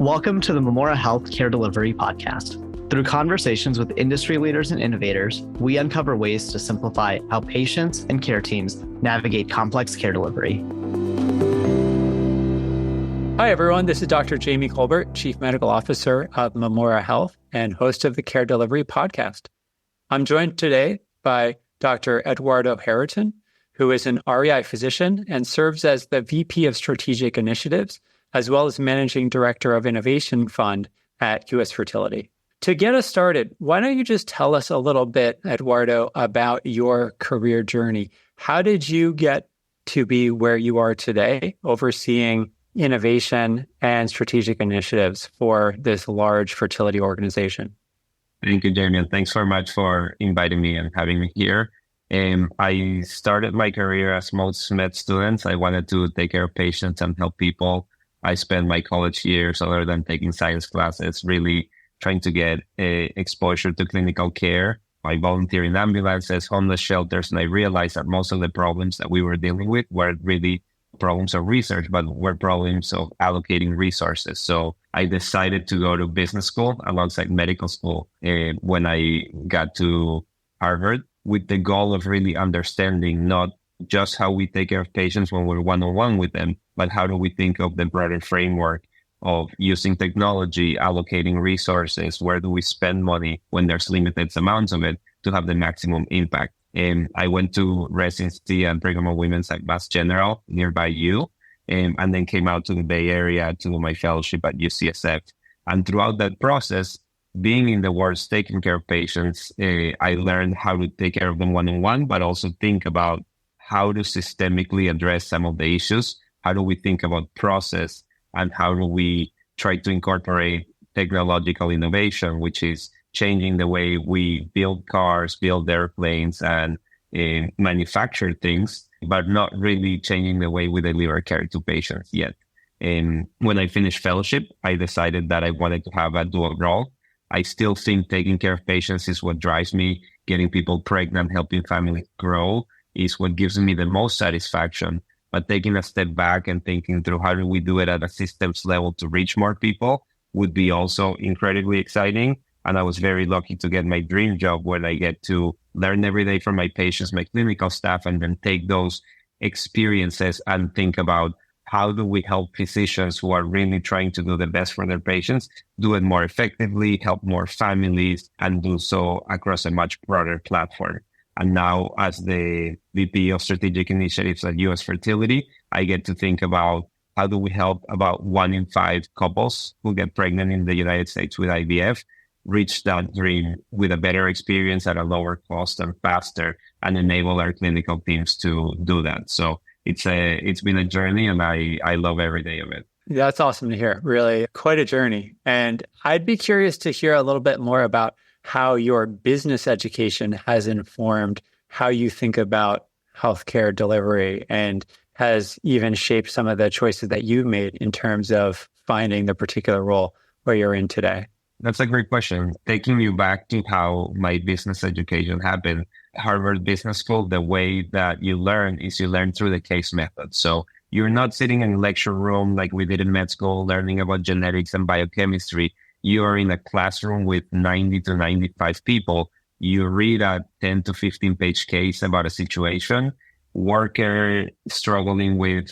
Welcome to the Memora Health Care Delivery Podcast. Through conversations with industry leaders and innovators, we uncover ways to simplify how patients and care teams navigate complex care delivery. Hi, everyone. This is Dr. Jamie Colbert, Chief Medical Officer of Memora Health and host of the Care Delivery Podcast. I'm joined today by Dr. Eduardo Hariton, who is an REI physician and serves as the VP of Strategic Initiatives, as well as Managing Director of Innovation Fund at US Fertility. To get us started, why don't you just tell us a little bit, Eduardo, about your career journey? How did you get to be where you are today, overseeing innovation and strategic initiatives for this large fertility organization? Thank you, Jamie, and thanks very much for inviting me and having me here. I started my career as most med students. I wanted to take care of patients and help people. I spent my college years, other than taking science classes, really trying to get exposure to clinical care. I volunteered in ambulances, homeless shelters, and I realized that most of the problems that we were dealing with weren't really problems of research, but were problems of allocating resources. So I decided to go to business school alongside medical school when I got to Harvard, with the goal of really understanding not just how we take care of patients when we're one-on-one with them, but how do we think of the broader framework of using technology, allocating resources, where do we spend money when there's limited amounts of it to have the maximum impact. And I went to residency at Brigham and Women's at Mass General nearby you, and then came out to the Bay Area to do my fellowship at UCSF. And throughout that process, being in the wards, taking care of patients, I learned how to take care of them one-on-one, but also think about how to systemically address some of the issues. How do we think about process, and how do we try to incorporate technological innovation, which is changing the way we build cars, build airplanes, and manufacture things, but not really changing the way we deliver care to patients yet. And when I finished fellowship, I decided that I wanted to have a dual role. I still think taking care of patients is what drives me. Getting people pregnant, helping families grow is what gives me the most satisfaction. But taking a step back and thinking through how do we do it at a systems level to reach more people would be also incredibly exciting. And I was very lucky to get my dream job where I get to learn every day from my patients, my clinical staff, and then take those experiences and think about how do we help physicians who are really trying to do the best for their patients, do it more effectively, help more families, and do so across a much broader platform. And now, as the VP of Strategic Initiatives at US Fertility, I get to think about how do we help about 1 in 5 couples who get pregnant in the United States with IVF reach that dream with a better experience at a lower cost and faster, and enable our clinical teams to do that. So it's been a journey, and I love every day of it. That's awesome to hear. Really quite a journey. And I'd be curious to hear a little bit more about how your business education has informed how you think about healthcare delivery and has even shaped some of the choices that you've made in terms of finding the particular role where you're in today. That's a great question. Taking you back to how my business education happened, Harvard Business School, the way that you learn is you learn through the case method. So you're not sitting in a lecture room like we did in med school, learning about genetics and biochemistry. You are in a classroom with 90 to 95 people. You read a 10 to 15 page case about a situation, worker struggling with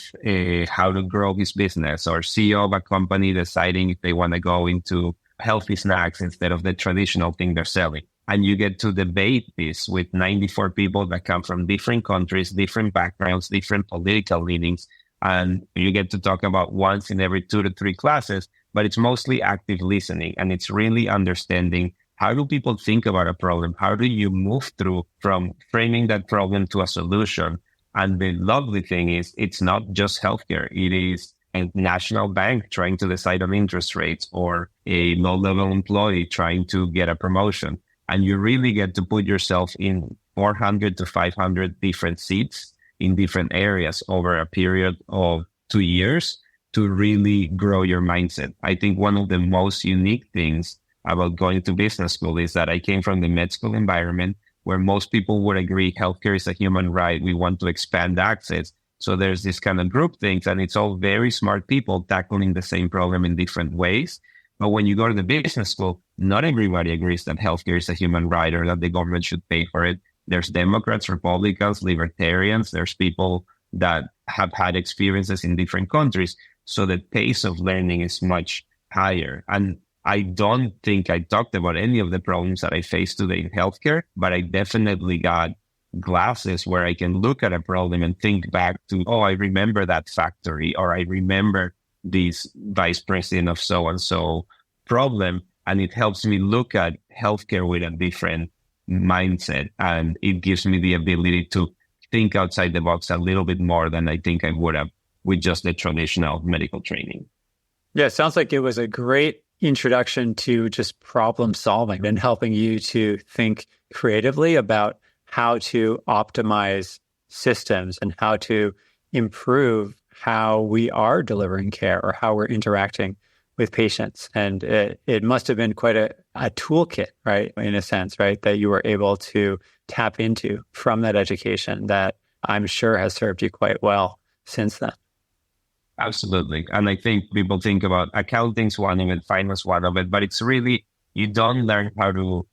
how to grow his business, or CEO of a company deciding if they want to go into healthy snacks instead of the traditional thing they're selling. And you get to debate this with 94 people that come from different countries, different backgrounds, different political leanings. And you get to talk about once in every 2 to 3 classes, but it's mostly active listening. And it's really understanding, how do people think about a problem? How do you move through from framing that problem to a solution? And the lovely thing is, it's not just healthcare. It is a national bank trying to decide on interest rates, or a low-level employee trying to get a promotion. And you really get to put yourself in 400 to 500 different seats in different areas over a period of 2 years to really grow your mindset. I think one of the most unique things about going to business school is that I came from the med school environment where most people would agree healthcare is a human right. We want to expand access, So there's this kind of group things, and it's all very smart people tackling the same problem in different ways. But when you go to the business school, not everybody agrees that healthcare is a human right or that the government should pay for it. There's Democrats, Republicans, libertarians. There's people that have had experiences in different countries. So the pace of learning is much higher. And I don't think I talked about any of the problems that I face today in healthcare, but I definitely got glasses where I can look at a problem and think back to, oh, I remember that factory, or I remember this vice president of so-and-so problem. And it helps me look at healthcare with a different mindset. And it gives me the ability to think outside the box a little bit more than I think I would have with just the traditional medical training. Yeah, it sounds like it was a great introduction to just problem solving and helping you to think creatively about how to optimize systems and how to improve how we are delivering care or how we're interacting with patients. And it must have been quite a toolkit, right, in a sense, right, that you were able to tap into from that education that I'm sure has served you quite well since then. Absolutely. And I think people think about accounting's one of it, finance one of it, but it's really, you don't learn how to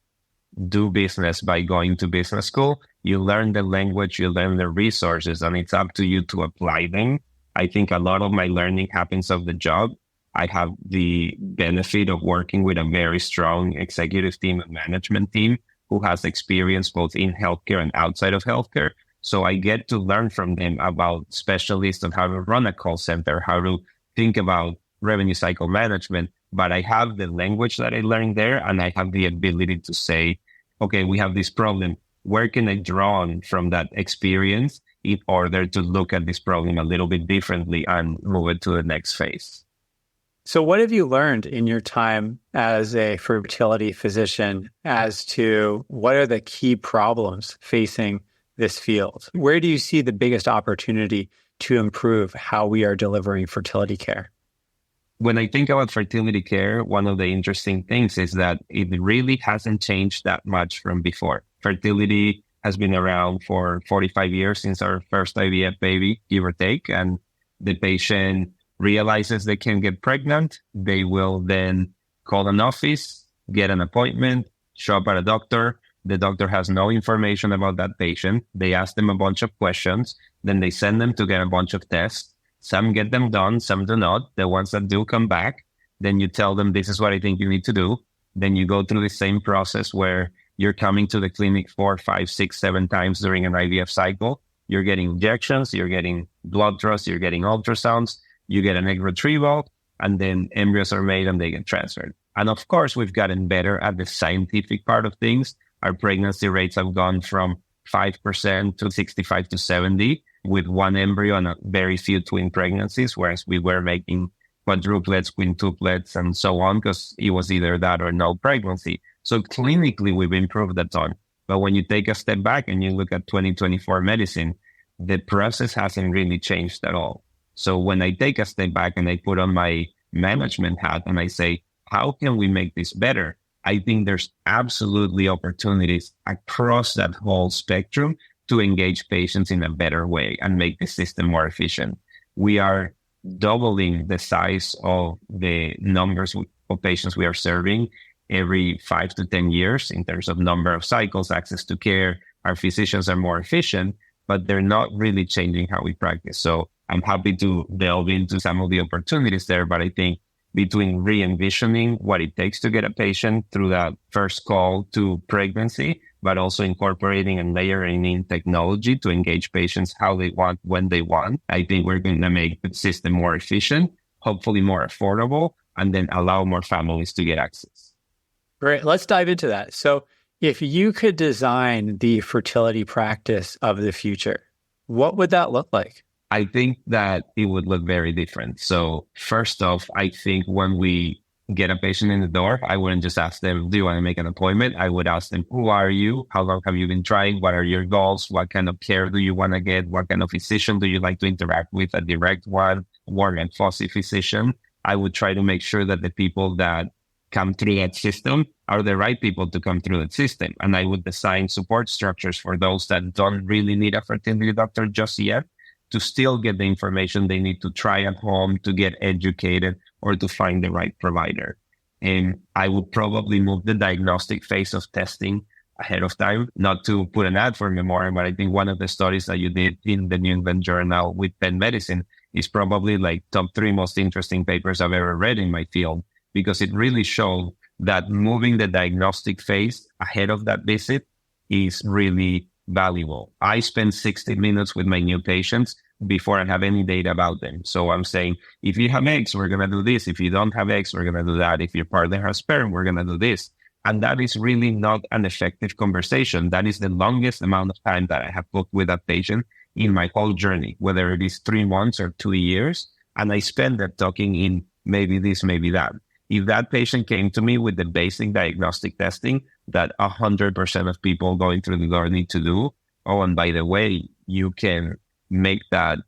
do business by going to business school. You learn the language, you learn the resources, and it's up to you to apply them. I think a lot of my learning happens on the job. I have the benefit of working with a very strong executive team and management team who has experience both in healthcare and outside of healthcare. So I get to learn from them about specialists on how to run a call center, how to think about revenue cycle management. But I have the language that I learned there, and I have the ability to say, okay, we have this problem. Where can I draw on from that experience in order to look at this problem a little bit differently and move it to the next phase? So what have you learned in your time as a fertility physician as to what are the key problems facing this field? Where do you see the biggest opportunity to improve how we are delivering fertility care? When I think about fertility care, one of the interesting things is that it really hasn't changed that much from before. Fertility has been around for 45 years since our first IVF baby, give or take, and the patient realizes they can get pregnant. They will then call an office, get an appointment, show up at a doctor. The doctor has no information about that patient. They ask them a bunch of questions. Then they send them to get a bunch of tests. Some get them done, some do not. The ones that do come back, then you tell them, this is what I think you need to do. Then you go through the same process where you're coming to the clinic 4, 5, 6, 7 times during an IVF cycle. You're getting injections, you're getting blood draws, you're getting ultrasounds, you get an egg retrieval, and then embryos are made and they get transferred. And of course, we've gotten better at the scientific part of things. Our pregnancy rates have gone from 5% to 65 to 70 with one embryo and very few twin pregnancies, whereas we were making quadruplets, quintuplets, and so on, because it was either that or no pregnancy. So clinically, we've improved a ton. But when you take a step back and you look at 2024 medicine, the process hasn't really changed at all. So when I take a step back and I put on my management hat and I say, how can we make this better? I think there's absolutely opportunities across that whole spectrum to engage patients in a better way and make the system more efficient. We are doubling the size of the numbers of patients we are serving every 5 to 10 years in terms of number of cycles, access to care. Our physicians are more efficient, but they're not really changing how we practice. So I'm happy to delve into some of the opportunities there, but I think between re-envisioning what it takes to get a patient through that first call to pregnancy, but also incorporating and layering in technology to engage patients how they want, when they want, I think we're going to make the system more efficient, hopefully more affordable, and then allow more families to get access. Great. Let's dive into that. So if you could design the fertility practice of the future, what would that look like? I think that it would look very different. So first off, I think when we get a patient in the door, I wouldn't just ask them, do you want to make an appointment? I would ask them, who are you? How long have you been trying? What are your goals? What kind of care do you want to get? What kind of physician do you like to interact with? A direct one, warm and fuzzy physician. I would try to make sure that the people that come through that system are the right people to come through that system. And I would design support structures for those that don't really need a fertility doctor just yet, to still get the information they need to try at home, to get educated, or to find the right provider. And I would probably move the diagnostic phase of testing ahead of time, not to put an ad for Memora, but I think one of the studies that you did in the New England Journal with Penn Medicine is probably like top 3 most interesting papers I've ever read in my field, because it really showed that moving the diagnostic phase ahead of that visit is really valuable. I spend 60 minutes with my new patients before I have any data about them. So I'm saying, if you have eggs, we're going to do this. If you don't have eggs, we're going to do that. If your partner has sperm, we're going to do this. And that is really not an effective conversation. That is the longest amount of time that I have booked with a patient in my whole journey, whether it is 3 months or 2 years. And I spend that talking in maybe this, maybe that. If that patient came to me with the basic diagnostic testing that 100% of people going through the door need to do, oh, and by the way, you can make that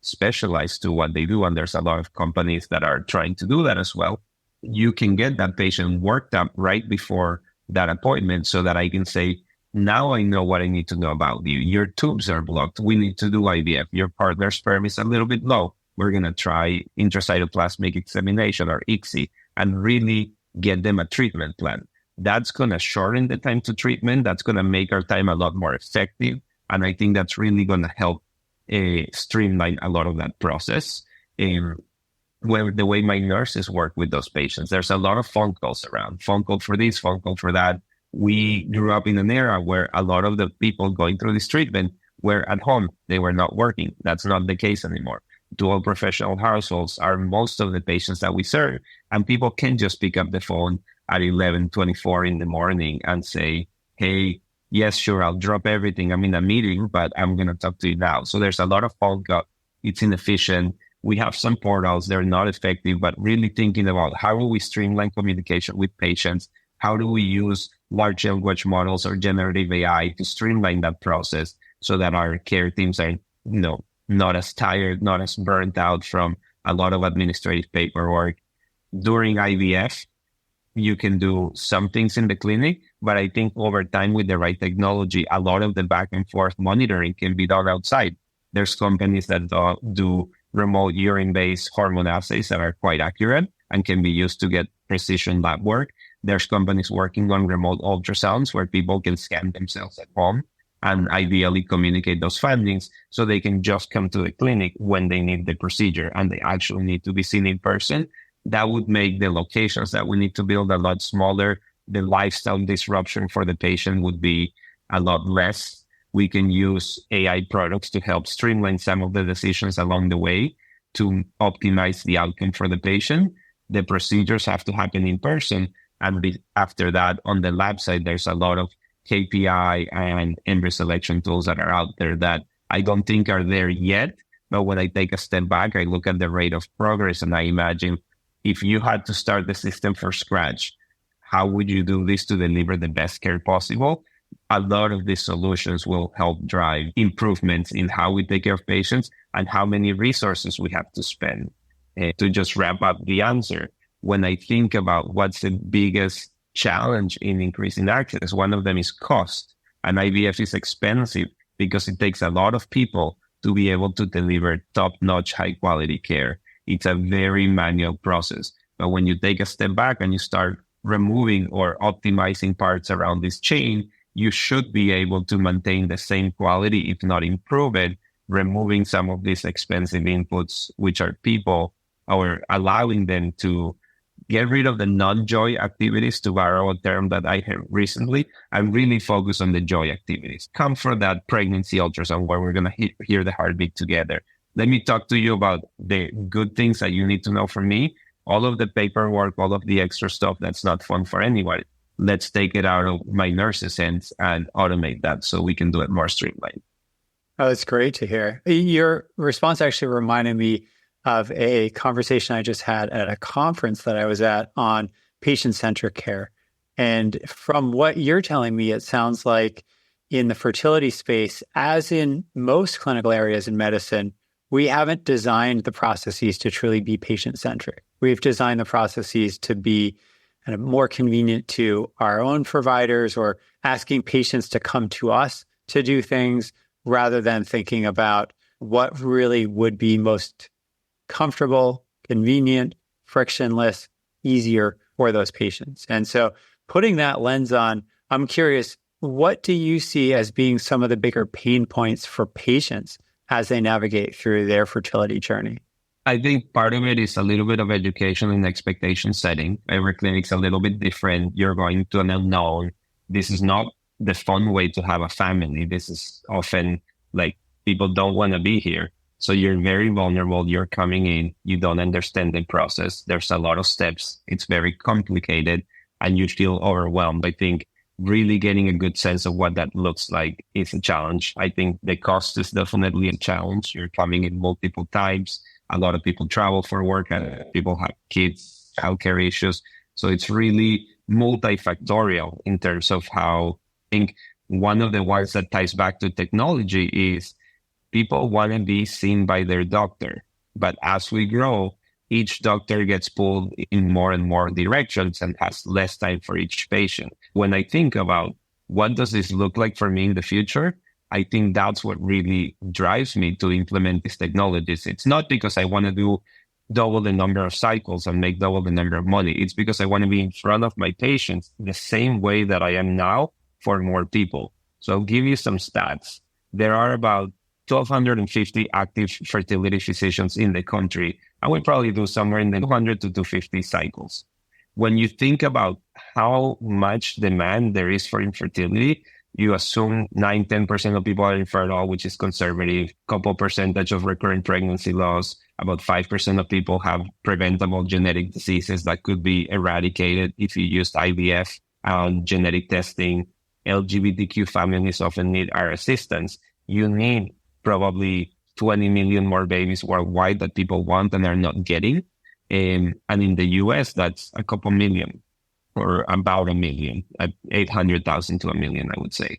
specialized to what they do. And there's a lot of companies that are trying to do that as well. You can get that patient worked up right before that appointment so that I can say, now I know what I need to know about you. Your tubes are blocked. We need to do IVF. Your partner's sperm is a little bit low. We're going to try intracytoplasmic insemination or ICSI and really get them a treatment plan. That's going to shorten the time to treatment. That's going to make our time a lot more effective. And I think that's really going to help streamline a lot of that process. Where the way my nurses work with those patients, there's a lot of phone calls around, phone call for this, phone call for that. We grew up in an era where a lot of the people going through this treatment were at home. They were not working. That's not the case anymore. Dual professional households are most of the patients that we serve. And people can just pick up the phone at 11:24 in the morning and say, hey, yes, sure, I'll drop everything. I'm in a meeting, but I'm going to talk to you now. So there's a lot of phone call. It's inefficient. We have some portals. They're not effective, but really thinking about how will we streamline communication with patients? How do we use large language models or generative AI to streamline that process so that our care teams are, not as tired, not as burnt out from a lot of administrative paperwork. During IVF, you can do some things in the clinic, but I think over time with the right technology, a lot of the back and forth monitoring can be done outside. There's companies that do remote urine-based hormone assays that are quite accurate and can be used to get precision lab work. There's companies working on remote ultrasounds where people can scan themselves at home and ideally communicate those findings so they can just come to the clinic when they need the procedure and they actually need to be seen in person. That would make the locations that we need to build a lot smaller. The lifestyle disruption for the patient would be a lot less. We can use AI products to help streamline some of the decisions along the way to optimize the outcome for the patient. The procedures have to happen in person. And after that, on the lab side, there's a lot of KPI and embryo selection tools that are out there that I don't think are there yet. But when I take a step back, I look at the rate of progress and I imagine if you had to start the system from scratch, how would you do this to deliver the best care possible? A lot of these solutions will help drive improvements in how we take care of patients and how many resources we have to spend. To just wrap up the answer, when I think about what's the biggest challenge in increasing access, one of them is cost. And IVF is expensive because it takes a lot of people to be able to deliver top-notch, high-quality care. It's a very manual process. But when you take a step back and you start removing or optimizing parts around this chain, you should be able to maintain the same quality, if not improve it, removing some of these expensive inputs, which are people, or allowing them to get rid of the non-joy activities, to borrow a term that I heard recently, and really focus on the joy activities. Come for that pregnancy ultrasound where we're going to hear the heartbeat together. Let me talk to you about the good things that you need to know from me. All of the paperwork, all of the extra stuff that's not fun for anyone. Let's take it out of my nurse's hands and automate that so we can do it more streamlined. Oh, that's great to hear. Your response actually reminded me of a conversation I just had at a conference that I was at on patient-centric care. And from what you're telling me, it sounds like in the fertility space, as in most clinical areas in medicine, we haven't designed the processes to truly be patient-centric. We've designed the processes to be kind of more convenient to our own providers or asking patients to come to us to do things rather than thinking about what really would be most comfortable, convenient, frictionless, easier for those patients. And so putting that lens on, I'm curious, what do you see as being some of the bigger pain points for patients as they navigate through their fertility journey? I think part of it is a little bit of education and expectation setting. Every clinic's a little bit different. You're going to an unknown. This is not the fun way to have a family. This is often like people don't want to be here. So you're very vulnerable. You're coming in. You don't understand the process. There's a lot of steps. It's very complicated and you feel overwhelmed. I think really getting a good sense of what that looks like is a challenge. I think the cost is definitely a challenge. You're coming in multiple times. A lot of people travel for work and people have kids, childcare issues. So it's really multifactorial in terms of how I think one of the ones that ties back to technology is people want to be seen by their doctor. But as we grow, each doctor gets pulled in more and more directions and has less time for each patient. When I think about what does this look like for me in the future, I think that's what really drives me to implement these technologies. It's not because I want to do double the number of cycles and make double the number of money. It's because I want to be in front of my patients the same way that I am now for more people. So I'll give you some stats. There are about 1,250 active fertility physicians in the country, and we probably do somewhere in the 200 to 250 cycles. When you think about how much demand there is for infertility, you assume 9-10% of people are infertile, which is conservative, couple percentage of recurrent pregnancy loss, about 5% of people have preventable genetic diseases that could be eradicated if you used IVF and genetic testing. LGBTQ families often need our assistance. You need probably 20 million more babies worldwide that people want and are not getting. And in the US, that's a couple million or about a million, 800,000 to a million, I would say.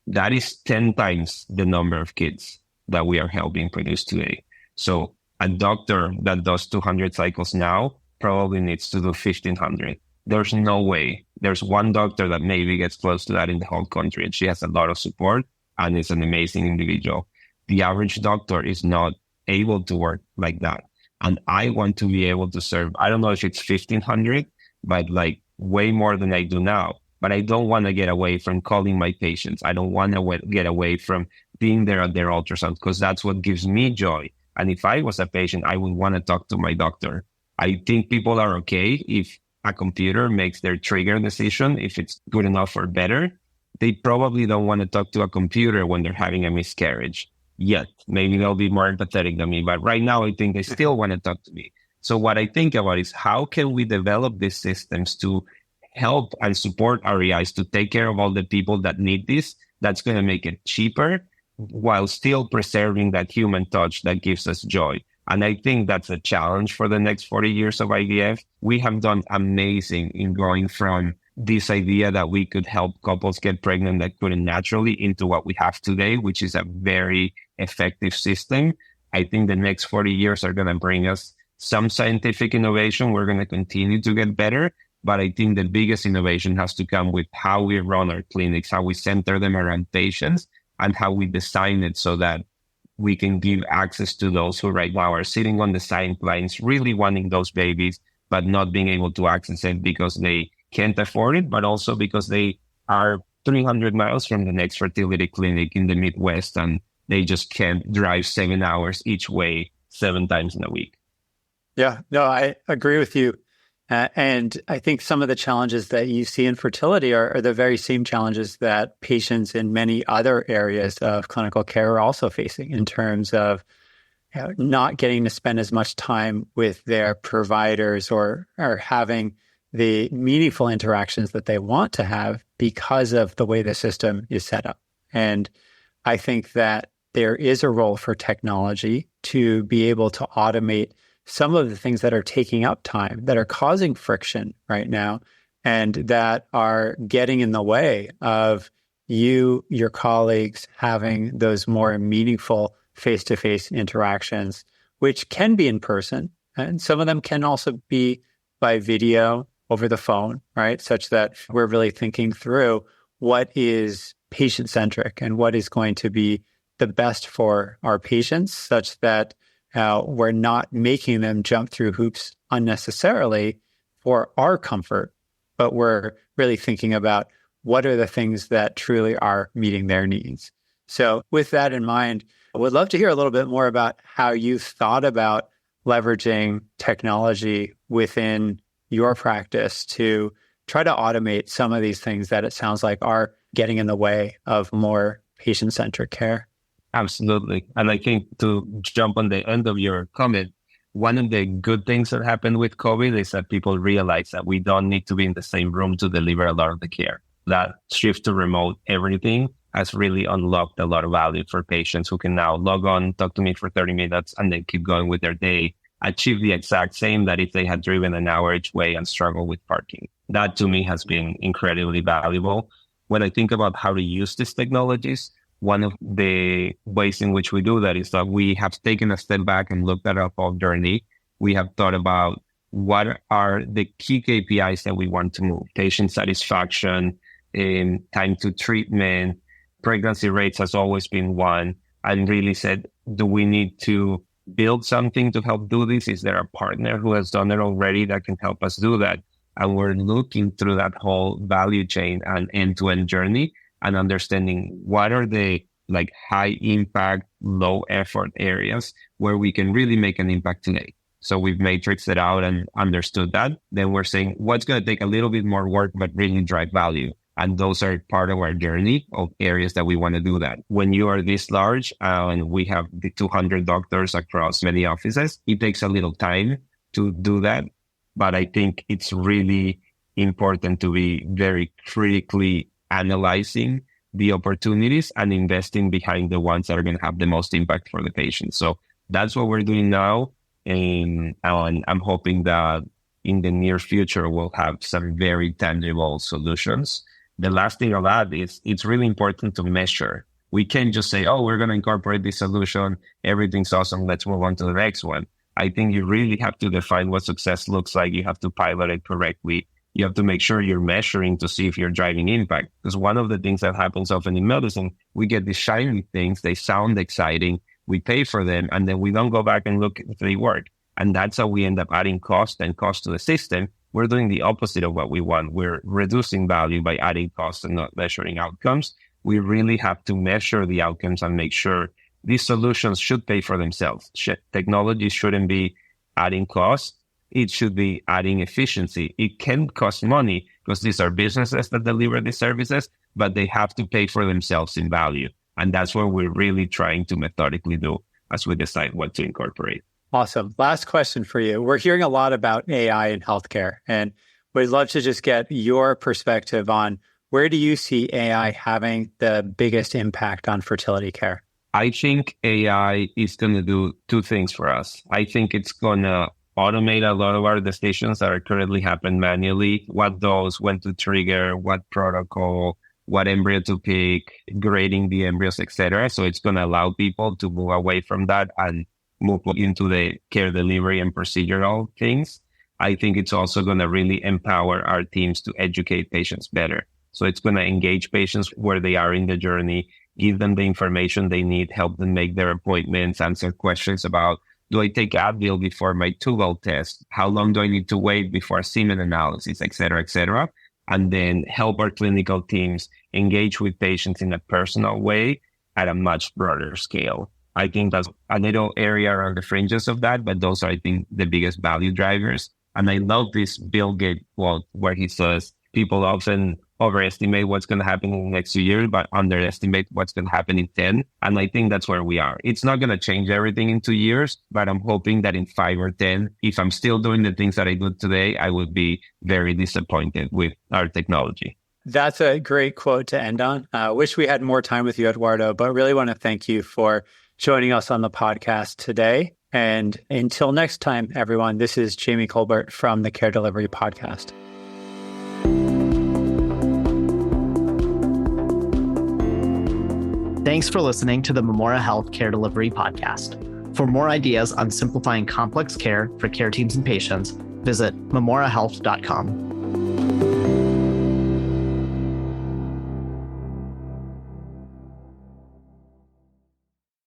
That is 10 times the number of kids that we are helping produce today. So a doctor that does 200 cycles now probably needs to do 1,500. There's no way. There's one doctor that maybe gets close to that in the whole country, and she has a lot of support and is an amazing individual. The average doctor is not able to work like that. And I want to be able to serve, I don't know if it's 1,500, but like way more than I do now. But I don't want to get away from calling my patients. I don't want to get away from being there at their ultrasound because that's what gives me joy. And if I was a patient, I would want to talk to my doctor. I think people are okay if a computer makes their trigger decision, if it's good enough or better. They probably don't want to talk to a computer when they're having a miscarriage yet. Maybe they'll be more empathetic than me, but right now I think they still want to talk to me. So what I think about is how can we develop these systems to help and support REIs to take care of all the people that need this? That's going to make it cheaper while still preserving that human touch that gives us joy. And I think that's a challenge for the next 40 years of IVF. We have done amazing in going from this idea that we could help couples get pregnant that couldn't naturally into what we have today, which is a very effective system. I think the next 40 years are going to bring us some scientific innovation. We're going to continue to get better. But I think the biggest innovation has to come with how we run our clinics, how we center them around patients, and how we design it so that we can give access to those who right now are sitting on the sidelines, really wanting those babies, but not being able to access it because they can't afford it, but also because they are 300 miles from the next fertility clinic in the Midwest, and they just can't drive 7 hours each way 7 times in a week. Yeah, no, I agree with you. And I think some of the challenges that you see in fertility are the very same challenges that patients in many other areas of clinical care are also facing in terms of not getting to spend as much time with their providers or having the meaningful interactions that they want to have because of the way the system is set up. And I think that there is a role for technology to be able to automate some of the things that are taking up time, that are causing friction right now, and that are getting in the way of you, your colleagues, having those more meaningful face-to-face interactions, which can be in person. And some of them can also be by video over the phone, right? Such that we're really thinking through what is patient-centric and what is going to be the best for our patients such that we're not making them jump through hoops unnecessarily for our comfort, but we're really thinking about what are the things that truly are meeting their needs. So with that in mind, I would love to hear a little bit more about how you've thought about leveraging technology within your practice to try to automate some of these things that it sounds like are getting in the way of more patient-centric care. Absolutely. And I think to jump on the end of your comment, one of the good things that happened with COVID is that people realize that we don't need to be in the same room to deliver a lot of the care. That shift to remote everything has really unlocked a lot of value for patients who can now log on, talk to me for 30 minutes, and then keep going with their day, achieve the exact same that if they had driven an hour each way and struggled with parking. That to me has been incredibly valuable. When I think about how to use these technologies, one of the ways in which we do that is that we have taken a step back and looked at our whole journey. We have thought about what are the key KPIs that we want to move. Patient satisfaction, time to treatment, pregnancy rates has always been one. And really said, do we need to build something to help do this? Is there a partner who has done it already that can help us do that? And we're looking through that whole value chain and end-to-end journey and understanding what are the high impact, low effort areas where we can really make an impact today. So we've matrixed it out and understood that. Then we're saying what's going to take a little bit more work, but really drive value. And those are part of our journey of areas that we want to do that. When you are this large and we have the 200 doctors across many offices, it takes a little time to do that. But I think it's really important to be very critically analyzing the opportunities and investing behind the ones that are going to have the most impact for the patient. So that's what we're doing now. And I'm hoping that in the near future, we'll have some very tangible solutions. The last thing I'll add is it's really important to measure. We can't just say, oh, we're going to incorporate this solution. Everything's awesome. Let's move on to the next one. I think you really have to define what success looks like. You have to pilot it correctly. You have to make sure you're measuring to see if you're driving impact. Because one of the things that happens often in medicine, we get these shiny things. They sound exciting. We pay for them, and then we don't go back and look if they work. And that's how we end up adding cost to the system. We're doing the opposite of what we want. We're reducing value by adding costs and not measuring outcomes. We really have to measure the outcomes and make sure these solutions should pay for themselves. Technology shouldn't be adding cost. It should be adding efficiency. It can cost money because these are businesses that deliver these services, but they have to pay for themselves in value. And that's what we're really trying to methodically do as we decide what to incorporate. Awesome. Last question for you. We're hearing a lot about AI in healthcare, and we'd love to just get your perspective on where do you see AI having the biggest impact on fertility care? I think AI is going to do two things for us. I think it's going to automate a lot of our decisions that are currently happen manually. What dose, when to trigger, what protocol, what embryo to pick, grading the embryos, etc. So it's going to allow people to move away from that and move into the care delivery and procedural things. I think it's also going to really empower our teams to educate patients better. So it's going to engage patients where they are in the journey, give them the information they need, help them make their appointments, answer questions about, do I take Advil before my tubal test? How long do I need to wait before semen analysis, et cetera, et cetera? And then help our clinical teams engage with patients in a personal way at a much broader scale. I think that's a little area around the fringes of that, but those are, I think, the biggest value drivers. And I love this Bill Gates quote where he says, people often overestimate what's going to happen in the next few years, but underestimate what's going to happen in 10. And I think that's where we are. It's not going to change everything in 2 years, but I'm hoping that in 5 or 10, if I'm still doing the things that I do today, I would be very disappointed with our technology. That's a great quote to end on. I wish we had more time with you, Eduardo, but really want to thank you for joining us on the podcast today. And until next time, everyone, this is Jamie Colbert from the Care Delivery Podcast. Thanks for listening to the Memora Health Care Delivery Podcast. For more ideas on simplifying complex care for care teams and patients, visit memorahealth.com.